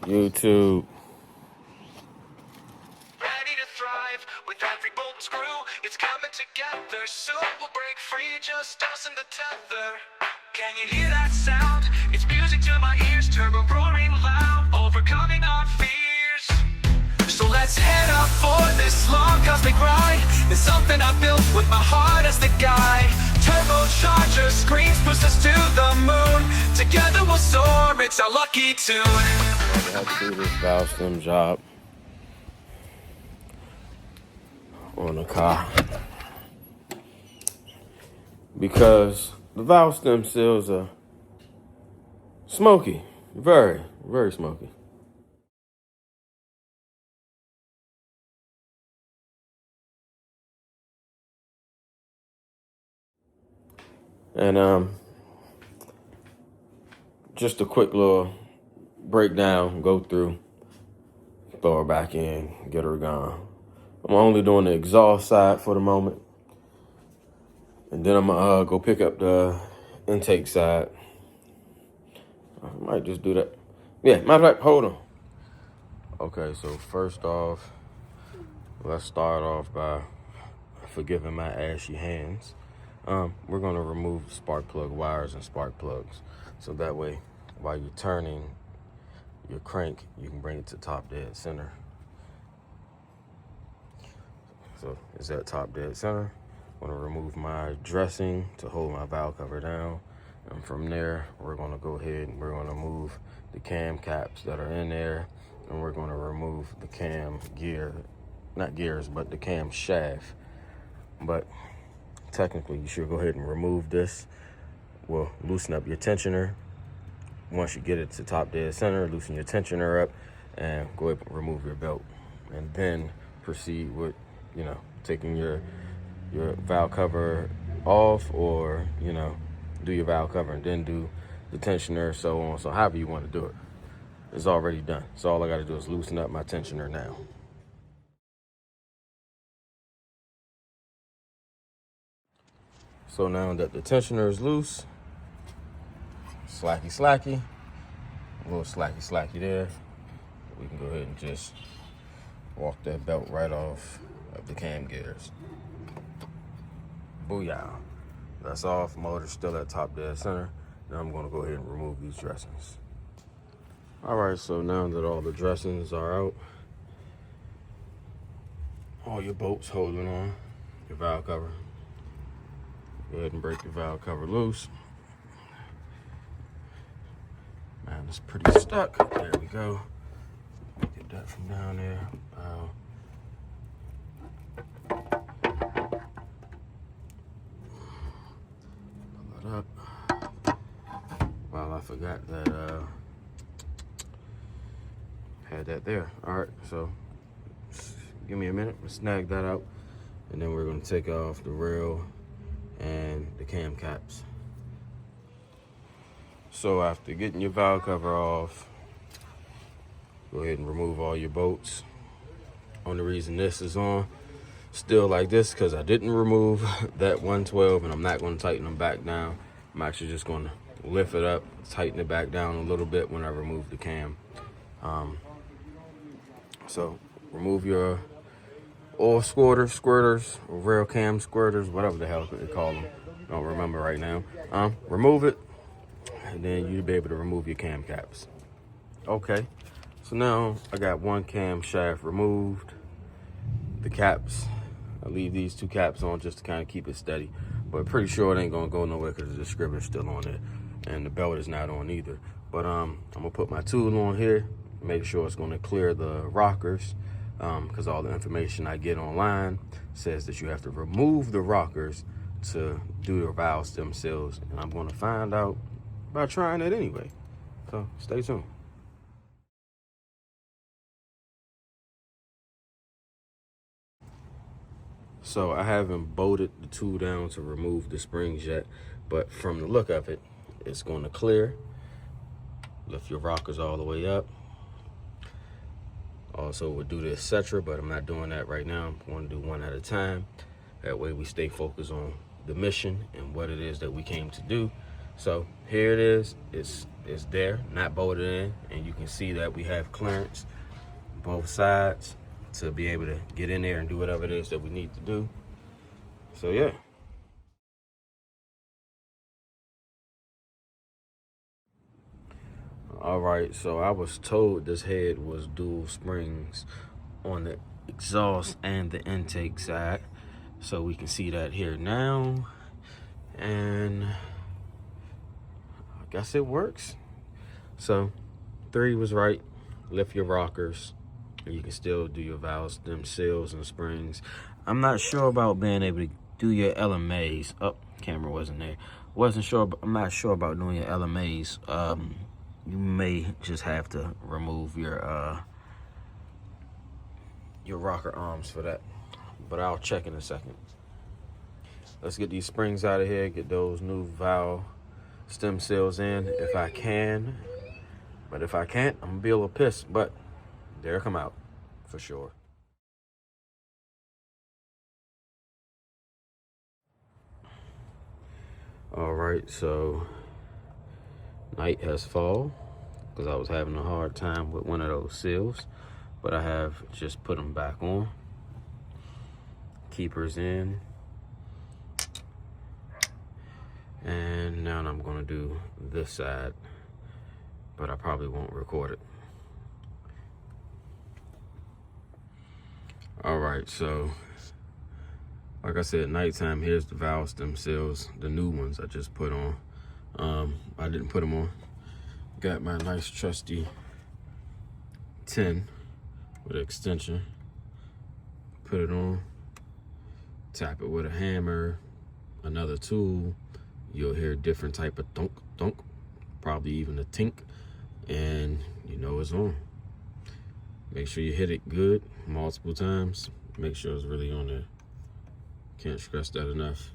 YouTube. Ready to thrive with every bolt and screw. It's coming together. Soon we'll break free, just us and the tether. Can you hear that sound? It's music to my ears, turbo roaring loud, overcoming our fears. So let's head up for this long cosmic ride. It's something I built with my heart as the guide. Turbocharger screams push us to the moon. Together we'll soar, it's our lucky tune. I have to do this valve stem job on the car because the valve stem seals are smoky, very, very smoky. And just a quick little breakdown, go through, throw her back in, get her gone. I'm only doing the exhaust side for the moment. And then I'm gonna go pick up the intake side. I might just do that. Yeah, matter of fact, hold on. Okay, so first off, let's start off by forgiving my ashy hands. We're gonna remove spark plug wires and spark plugs. So that way, while you're turning your crank, you can bring it to top dead center. So it's at top dead center. I'm gonna remove my dressing to hold my valve cover down. And from there, we're gonna go ahead and we're gonna move the cam caps that are in there. And we're gonna remove the cam gear, not gears, but the cam shaft. But technically, you should go ahead and remove this. We'll loosen up your tensioner. Once you get it to top dead center, loosen your tensioner up and go ahead and remove your belt. And then proceed with, taking your valve cover off, or, do your valve cover and then do the tensioner, so on. So however you want to do it, it's already done. So all I got to do is loosen up my tensioner now. So now that the tensioner is loose, slacky, a little slacky there, we can go ahead and just walk that belt right off of the cam gears. Booyah. That's off. Motor's still at top dead center. Now I'm going to go ahead and remove these dressings. All right, so now that all the dressings are out, all your bolts holding on your valve cover, go ahead and break the valve cover loose. Man, it's pretty stuck. There we go. Get that from down there. Pull it up. Well, I forgot that had that there. All right, so give me a minute. We'll snag that out, and then we're going to take off the rail and the cam caps. So after getting your valve cover off, go ahead and remove all your bolts. Only reason this is on still like this because I didn't remove that 112, and I'm not going to tighten them back down. I'm actually just going to lift it up, tighten it back down a little bit when I remove the cam. So remove your oil squirters, or rail cam squirters, whatever the hell they call them. I don't remember right now. Remove it, and then you'll be able to remove your cam caps. Okay, so now I got one cam shaft removed. The caps, I leave these two caps on just to kind of keep it steady, but pretty sure it ain't gonna go nowhere because the scribbler's still on it, and the belt is not on either. But I'm gonna put my tool on here, make sure it's gonna clear the rockers, because all the information I get online says that you have to remove the rockers to do the valve stem seals, and I'm gonna find out by trying it anyway. So stay tuned. So I haven't bolted the tool down to remove the springs yet, but from the look of it, it's going to clear. Lift your rockers all the way up. Also would do the etc., but I'm not doing that right now. I'm going to do one at a time. That way we stay focused on the mission and what it is that we came to do. So here it is. It's is there, not bolted in, and you can see that we have clearance both sides to be able to get in there and do whatever it is that we need to do. So yeah. All right, so I was told this head was dual springs on the exhaust and the intake side. So we can see that here now. And I guess it works. So 3 was right. Lift your rockers. You can still do your valves, them seals and springs. I'm not sure about being able to do your LMAs. Oh, camera wasn't there. Wasn't sure, but I'm not sure about doing your LMAs. You may just have to remove your rocker arms for that, but I'll check in a second. Let's get these springs out of here, get those new valve stem seals in if I can. But if I can't, I'm gonna be a little pissed, but they'll come out for sure. All right, so night has fallen because I was having a hard time with one of those seals, but I have just put them back on. Keepers in. And now I'm gonna do this side, but I probably won't record it. All right, so like I said, nighttime, here's the valve stem seals, the new ones I just put on. I didn't put them on. Got my nice trusty 10 with an extension. Put it on, tap it with a hammer, another tool. You'll hear a different type of thunk, thunk, probably even a tink, and you know it's on. Make sure you hit it good multiple times. Make sure it's really on there. Can't stress that enough.